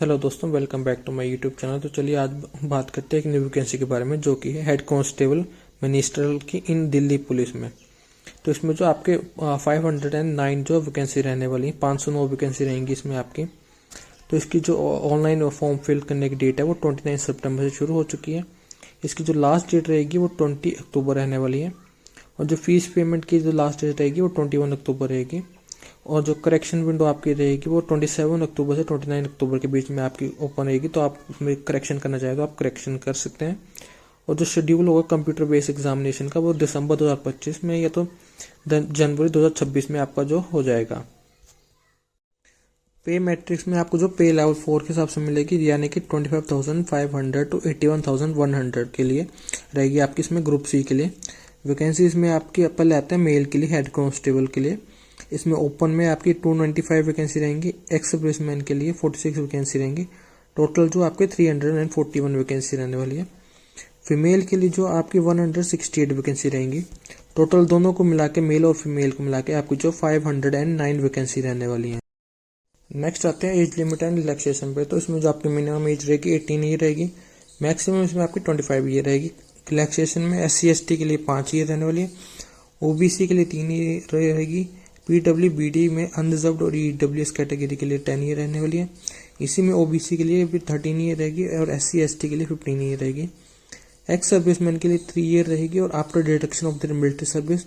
Hello दोस्तों, welcome back to my YouTube channel. तो चलिए आज बात करते हैं एक न्यू वैकेंसी के बारे में, जो कि है हेड कांस्टेबल मिनिस्ट्रियल की इन दिल्ली पुलिस में। तो इसमें जो आपके 509 जो वैकेंसी रहने वाली है, 509 वैकेंसी रहेंगी इसमें आपकी। तो इसकी जो ऑनलाइन फॉर्म फिल करने की डेट है वो 29 सितंबर से शुरू हो चुकी है। इसकी जो लास्ट डेट रहेगी वो 20 अक्टूबर रहने वाली है। और जो फीस पेमेंट की जो लास्ट डेट रहेगी वो 21 अक्टूबर रहेगी। और जो करेक्शन विंडो आपकी रहेगी वो 27 अक्टूबर से 29 अक्टूबर के बीच में आपकी ओपन रहेगी। तो आप उसमें करेक्शन करना चाहें तो आप करेक्शन कर सकते हैं। और जो शेड्यूल होगा कंप्यूटर बेस्ड एग्जामिनेशन का वो दिसंबर 2025 में या तो जनवरी 2026 में आपका जो हो जाएगा। पे मैट्रिक्स में आपको जो पे लेवल 4 के हिसाब से मिलेगी, यानी कि 25,500 टू 81,100 के लिए रहेगी आपकी इसमें ग्रुप सी के लिए। वैकेंसी इसमें आपकी पहले आते हैं मेल के लिए हेड कांस्टेबल के लिए। इसमें ओपन में आपकी 295 वैकेंसी रहेंगी। एक्स सर्विसमैन के लिए 46 वैकेंसी रहेंगी। टोटल जो आपके 341 वैकेंसी रहने वाली है। फीमेल के लिए जो आपकी 168 वैकेंसी रहेंगी। टोटल दोनों को मिला के, मेल और फीमेल को मिला के आपकी जो 509 वैकेंसी रहने वाली है। नेक्स्ट आते हैं एज लिमिट एंड रिलैक्सेशन पे। तो इसमें जो आपकी मिनिमम एज रहेगी 18 ईयर रहेगी। मैक्सिमम इसमें आपकी 25 ईयर रहेगी। रिलैक्सेशन में SC/ST के लिए 5 ईयर रहने वाली है। OBC के लिए 3 ईयर रहेगी। PWBD में अनरिजर्व्ड और EWS कैटेगरी के लिए 10 ईयर रहने वाली है। इसी में OBC के लिए भी 13 ईयर रहेगी और SC/ST के लिए 15 ईयर रहेगी। एक्स सर्विसमैन के लिए 3 ईयर रहेगी और after deduction of the military service.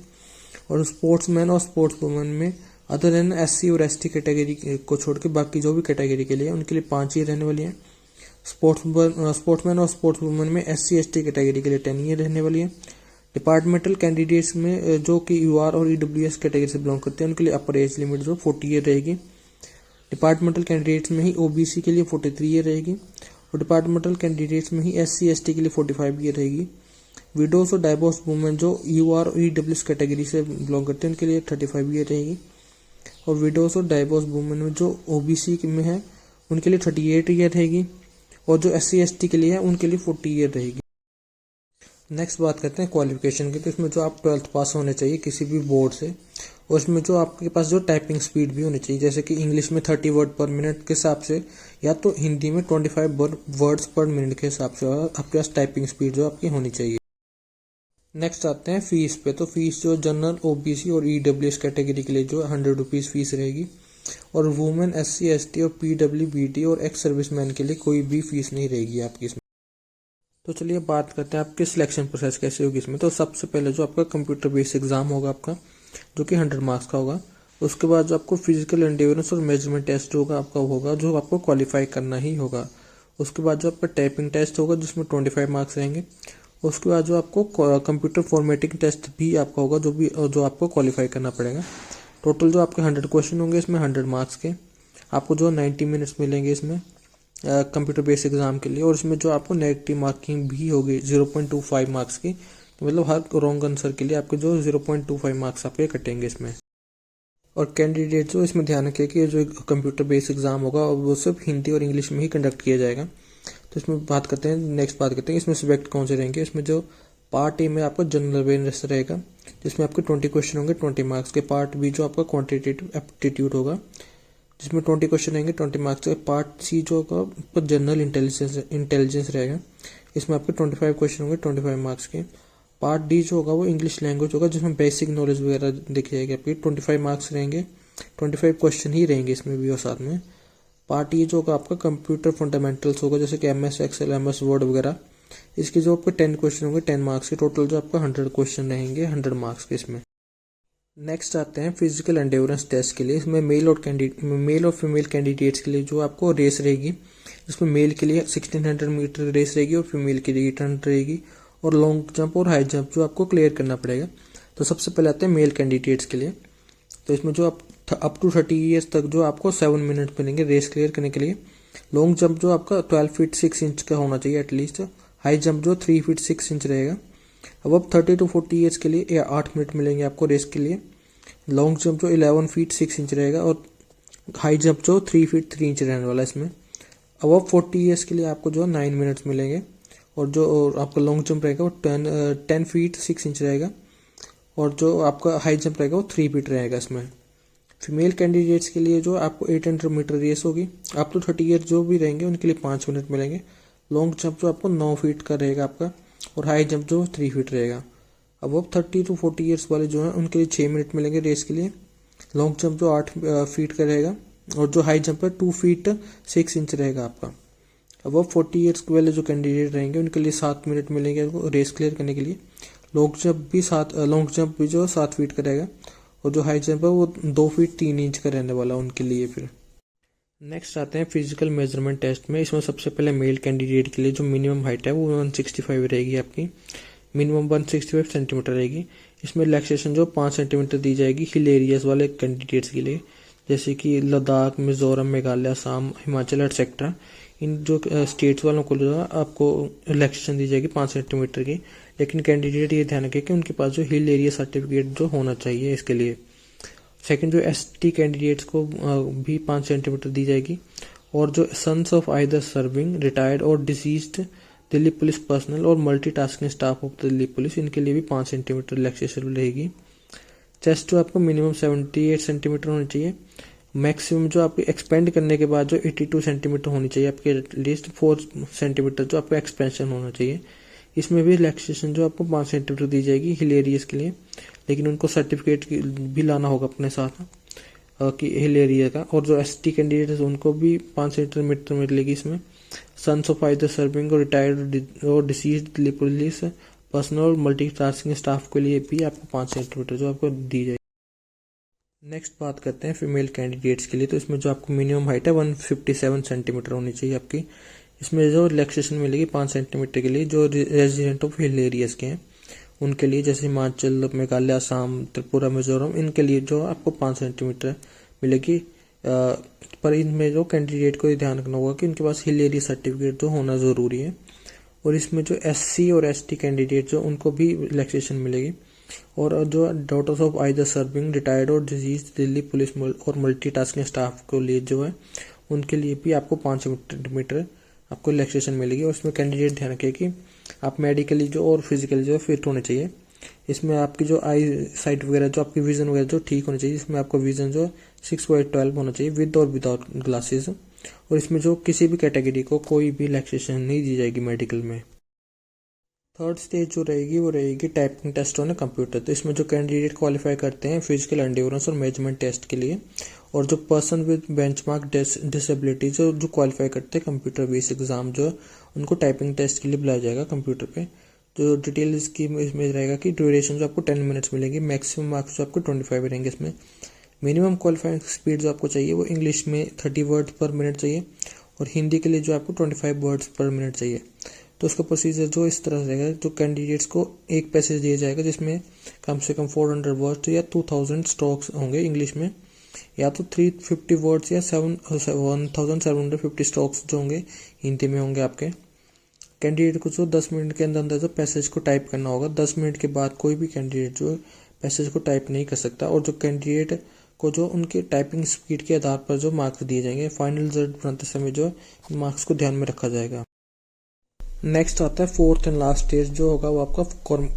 और स्पोर्ट्समैन और स्पोर्ट्स वुमेन में अदर देन SC और ST कैटेगरी को छोड़ के बाकी जो भी कैटेगरी के लिए उनके लिए 5 ईयर रहने वाली है। स्पोर्ट्समैन और स्पोर्ट्स वुमेन में SC/ST कैटेगरी के लिए 10 ईयर रहने वाली है। डिपार्टमेंटल कैंडिडेट्स में जो कि UR और EWS कैटेगरी से बिलोंग करते हैं उनके लिए अपर एज लिमिट जो 40 ईयर रहेगी। डिपार्टमेंटल कैंडिडेट्स में ही OBC के लिए 43 ईयर रहेगी और डिपार्टमेंटल कैंडिडेट्स में ही SC/ST के लिए 45 ईयर रहेगी। विडोज और डाइवोर्स वुमेन जो UR और EWS कैटेगरी से बिलोंग करते हैं उनके लिए 35 ईयर रहेगी। और विडोज और डाइवोर्स वुमेन में जो OBC में है उनके लिए 38 ईयर रहेगी और जो SC/ST के लिए है उनके लिए 40 ईयर रहेगी। नेक्स्ट बात करते हैं क्वालिफिकेशन की। तो इसमें जो आप 12th पास होने चाहिए किसी भी बोर्ड से, और इसमें जो आपके पास जो टाइपिंग स्पीड भी होनी चाहिए, जैसे कि इंग्लिश में 30 वर्ड पर मिनट के हिसाब से या तो हिंदी में 25 वर्ड्स पर मिनट के हिसाब से आपके पास टाइपिंग स्पीड जो आपकी होनी चाहिए। नेक्स्ट आते हैं फीस पे। तो फीस जो जनरल OBC और EWS कैटेगरी के लिए जो 100 रुपीज़ फीस रहेगी और वुमेन SC/ST और PWBD और एक्स सर्विसमैन के लिए कोई भी फीस नहीं रहेगी आपकी इसमें। तो चलिए बात करते हैं आपके सिलेक्शन प्रोसेस कैसे होगी इसमें। तो सबसे पहले जो आपका कंप्यूटर बेस्ड एग्जाम होगा आपका, जो कि 100 मार्क्स का होगा। उसके बाद जो आपको फिजिकल एंड्योरेंस और मेजरमेंट टेस्ट होगा आपका होगा, जो आपको क्वालिफाई करना ही होगा। उसके बाद जो आपका टाइपिंग टेस्ट होगा जिसमें 25 मार्क्स रहेंगे। उसके बाद जो आपको कंप्यूटर फॉर्मेटिंग टेस्ट भी आपका होगा, जो आपको क्वालिफाई करना पड़ेगा। टोटल जो आपके 100 क्वेश्चन होंगे इसमें 100 मार्क्स के। आपको जो 90 मिनट्स मिलेंगे इसमें कंप्यूटर बेस्ड एग्जाम के लिए। और इसमें जो आपको नेगेटिव मार्किंग भी होगी 0.25 मार्क्स की। तो मतलब हर रॉन्ग आंसर के लिए आपके जो 0.25 मार्क्स आपके कटेंगे इसमें। और कैंडिडेट जो इसमें ध्यान रखिए कि जो कंप्यूटर बेस्ड एग्जाम होगा वो सिर्फ हिंदी और इंग्लिश में ही कंडक्ट किया जाएगा। तो इसमें बात करते हैं, नेक्स्ट बात करते हैं इसमें सब्जेक्ट कौन से रहेंगे। इसमें जो पार्ट ए में आपका जनरल अवेयरनेस रहेगा, जिसमें आपके 20 क्वेश्चन होंगे 20 मार्क्स के। पार्ट बी जो आपका क्वांटिटेटिव एप्टीट्यूड होगा, जिसमें 20 क्वेश्चन रहेंगे 20 मार्क्स के। पार्ट सी जो होगा जनरल इंटेलिजेंस रहेगा, इसमें आपके 25 क्वेश्चन होंगे 25 मार्क्स के। पार्ट डी जो होगा वो इंग्लिश लैंग्वेज होगा, जिसमें बेसिक नॉलेज वगैरह देखी जाएगी आपकी। 25 मार्क्स रहेंगे, 25 क्वेश्चन ही रहेंगे इसमें भी और साथ में। पार्ट ई जो होगा आपका कंप्यूटर फंडामेंटल्स होगा, जैसे कि MS Excel, MS वर्ड वगैरह। इसके जो आपके 10 क्वेश्चन होंगे 10 मार्क्स के। टोटल जो आपका 100 क्वेश्चन रहेंगे 100 मार्क्स के इसमें। नेक्स्ट आते हैं फिजिकल एंड्योरेंस टेस्ट के लिए। इसमें मेल और फीमेल कैंडिडेट्स के लिए जो आपको रेस रहेगी, जिसमें मेल के लिए 1600 मीटर रेस रहेगी और फीमेल के लिए 800 रहेगी। और लॉन्ग जंप और हाई जंप जो आपको क्लियर करना पड़ेगा। तो सबसे पहले आते हैं मेल कैंडिडेट्स के लिए। तो इसमें जो आप अप टू 30 ईयर्स तक जो आपको 7 मिनट मिलेंगे रेस क्लियर करने के लिए। लॉन्ग जंप जो आपका 12 फीट 6 इंच का होना चाहिए एटलीस्ट। हाई जंप जो 3 फीट 6 इंच रहेगा। अब 30 टू 40 ईयर्स के लिए 8 मिनट मिलेंगे आपको रेस के लिए। लॉन्ग जंप जो 11 फीट 6 इंच रहेगा और हाई जंप जो 3 फीट 3 इंच रहने वाला है इसमें। अब 40 ईयर्स के लिए आपको जो 9 मिनट्स मिलेंगे। और जो आपका लॉन्ग जंप रहेगा वो 10 फीट 6 इंच रहेगा और जो आपका हाई जंप रहेगा वो 3 फीट रहेगा इसमें। फीमेल कैंडिडेट्स के लिए जो आपको 800 मीटर रेस होगी, आप तो 30 ईयर जो भी रहेंगे उनके लिए 5 मिनट मिलेंगे। लॉन्ग जंप जो आपको 9 फीट का रहेगा आपका, और हाई जंप जो 3 फीट रहेगा। अब 30 to 40 ईयर्स वाले जो हैं उनके लिए 6 मिनट मिलेंगे रेस के लिए। लॉन्ग जंप जो 8 फीट का रहेगा, और जो हाई जंप है 2 फीट 6 इंच रहेगा आपका। अब 40 ईयर्स वाले जो कैंडिडेट रहेंगे उनके लिए 7 मिनट मिलेंगे रेस क्लियर करने के लिए। लॉन्ग जंप भी जो 7 फीट का रहेगा, और जो हाई जंप है वो 2 फीट 3 इंच का रहने वाला उनके लिए। फिर नेक्स्ट आते हैं फिजिकल मेजरमेंट टेस्ट में। इसमें सबसे पहले मेल कैंडिडेट के लिए जो मिनिमम हाइट है वो 165 रहेगी आपकी, मिनिमम 165 सेंटीमीटर रहेगी। इसमें रिलैक्सेशन जो 5 सेंटीमीटर दी जाएगी हिल एरियाज वाले कैंडिडेट्स के लिए, जैसे कि लद्दाख, मिजोरम, मेघालय, असम, हिमाचल एटसेट्रा। इन जो स्टेट्स वालों को जो आपको रिलैक्सेशन दी जाएगी 5 सेंटीमीटर की। लेकिन कैंडिडेट ये ध्यान रखें कि उनके पास जो हिल एरिया सर्टिफिकेट जो होना चाहिए इसके लिए। सेकंड, जो एसटी कैंडिडेट्स को भी 5 सेंटीमीटर दी जाएगी। और जो sons of either serving, retired और डिसीज्ड दिल्ली पुलिस पर्सनल और multitasking staff of Delhi police, इनके लिए भी 5 सेंटीमीटर रिलैक्सेशन रहेगी। चेस्ट जो आपको मिनिमम 78 सेंटीमीटर होनी चाहिए। मैक्सिमम जो आपको एक्सपेंड करने के बाद जो 82 सेंटीमीटर होनी चाहिए आपके, एटलीस्ट 4 सेंटीमीटर जो आपको एक्सपेंशन होना चाहिए। इसमें भी रिलैक्सेशन जो आपको 5 सेंटीमीटर दी जाएगी हिल एरियाज के लिए, लेकिन उनको सर्टिफिकेट भी लाना होगा अपने साथ कि हिल एरिया का। और जो एसटी कैंडिडेट है उनको भी 5 सेंटीमीटर मिलेगी इसमें। सन्स ऑफ आइदर सर्विंग और रिटायर्ड और डिसीज्ड दिल्ली पुलिस पर्सनल और मल्टीटास्किंग स्टाफ के लिए भी आपको 5 सेंटीमीटर जो आपको दी जाएगी। नेक्स्ट बात करते हैं फीमेल कैंडिडेट्स के लिए। तो इसमें जो आपको मिनिमम हाइट है 157 सेंटीमीटर होनी चाहिए आपकी। इसमें जो रिलैक्सेशन मिलेगी 5 सेंटीमीटर के लिए जो रेजिडेंट ऑफ हिल एरियाज के हैं उनके लिए, जैसे हिमाचल, मेघालय, असम, त्रिपुरा, मिजोरम, इनके लिए जो आपको 5 सेंटीमीटर मिलेगी। पर इनमें जो कैंडिडेट को ध्यान रखना होगा कि उनके पास हिल एरिया सर्टिफिकेट जो होना ज़रूरी है। और इसमें जो एससी और एसटी कैंडिडेट जो उनको भी रिलैक्सेशन मिलेगी। और जो daughters of either serving, retired और डिजीज दिल्ली पुलिस और मल्टीटास्किंग स्टाफ को लिए जो है उनके लिए भी आपको 5 सेंटीमीटर आपको रिलैक्सेशन मिलेगी। और इसमें कैंडिडेट ध्यान रखें कि आप मेडिकली जो और फिजिकली जो फिट होने चाहिए। इसमें आपकी जो आई साइट वगैरह जो आपकी विजन वगैरह जो ठीक होनी चाहिए। इसमें आपका विजन जो 6/12 होना चाहिए विद और विदाउट ग्लासेस। और इसमें जो किसी भी कैटेगरी को कोई भी रिलैक्सेशन नहीं दी जाएगी मेडिकल में। थर्ड स्टेज जो रहेगी वो रहेगी टाइपिंग टेस्ट ऑन कंप्यूटर। तो इसमें जो कैंडिडेट क्वालिफाई करते हैं फिजिकल एंड्योरेंस और मेजरमेंट टेस्ट के लिए, और जो पर्सन विद बेंचमार्क डिसेबिलिटी जो क्वालिफाई करते हैं कंप्यूटर बेस्ड एग्जाम जो उनको टाइपिंग टेस्ट के लिए बुलाया जाएगा कंप्यूटर पे। जो डिटेल इसकी इसमें रहेगा कि ड्यूरेशन जो आपको 10 मिनट्स मिलेंगे, मैक्सिमम मार्क्स जो आपको 25 रहेंगे इसमें। मिनिमम क्वालिफाइंग स्पीड जो आपको चाहिए वो इंग्लिश में 30 वर्ड्स पर मिनट चाहिए, और हिंदी के लिए जो आपको 25 वर्ड्स पर मिनट चाहिए। तो उसका प्रोसीजर जो इस तरह से रहेगा, जो कैंडिडेट्स को एक पैसेज दिया जाएगा जिसमें कम से कम 400 वर्ड्स या 2000 स्ट्रोक्स होंगे इंग्लिश में, या तो 350 वर्ड्स या 1750 स्ट्रोक्स जो होंगे हिंदी में होंगे आपके। कैंडिडेट को जो 10 मिनट के अंदर अंदर जो पैसेज को टाइप करना होगा। 10 मिनट के बाद कोई भी कैंडिडेट जो पैसेज को टाइप नहीं कर सकता। और जो कैंडिडेट को जो उनके टाइपिंग स्पीड के आधार पर जो मार्क्स दिए जाएंगे, फाइनल रिजल्ट बनाते समय जो मार्क्स को ध्यान में रखा जाएगा। नेक्स्ट आता है फोर्थ एंड लास्ट स्टेज जो होगा वो आपका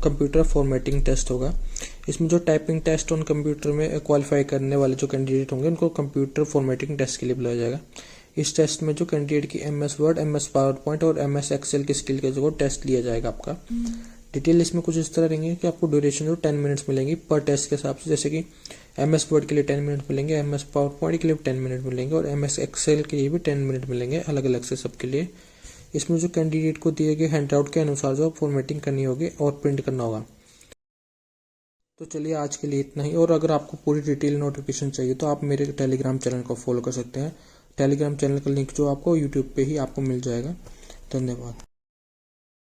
कंप्यूटर फॉर्मेटिंग टेस्ट होगा। इसमें जो टाइपिंग टेस्ट ऑन कंप्यूटर में क्वालिफाई करने वाले जो कैंडिडेट होंगे उनको कंप्यूटर फॉर्मेटिंग टेस्ट के लिए बुलाया जाएगा। इस टेस्ट में जो कैंडिडेट की MS word, MS power point और MS एक्सेल की स्किल के जो टेस्ट लिया जाएगा आपका। डिटेल इसमें कुछ इस तरह रहेंगे कि आपको ड्यूरेशन जो 10 मिनट्स मिलेंगी पर टेस्ट के हिसाब से, जैसे कि MS वर्ड के लिए 10 मिनट मिलेंगे, MS पावर पॉइंट के लिए 10 मिनट मिलेंगे, और MS एक्सेल के लिए भी 10 मिनट मिलेंगे अलग अलग से सबके लिए। इसमें जो कैंडिडेट को दिए गए हैंडआउट के अनुसार जो फॉर्मेटिंग करनी होगी और प्रिंट करना होगा। तो चलिए आज के लिए इतना ही। और अगर आपको पूरी डिटेल नोटिफिकेशन चाहिए तो आप मेरे टेलीग्राम चैनल को फॉलो कर सकते हैं। टेलीग्राम चैनल का लिंक जो आपको यूट्यूब पे ही आपको मिल जाएगा। धन्यवाद।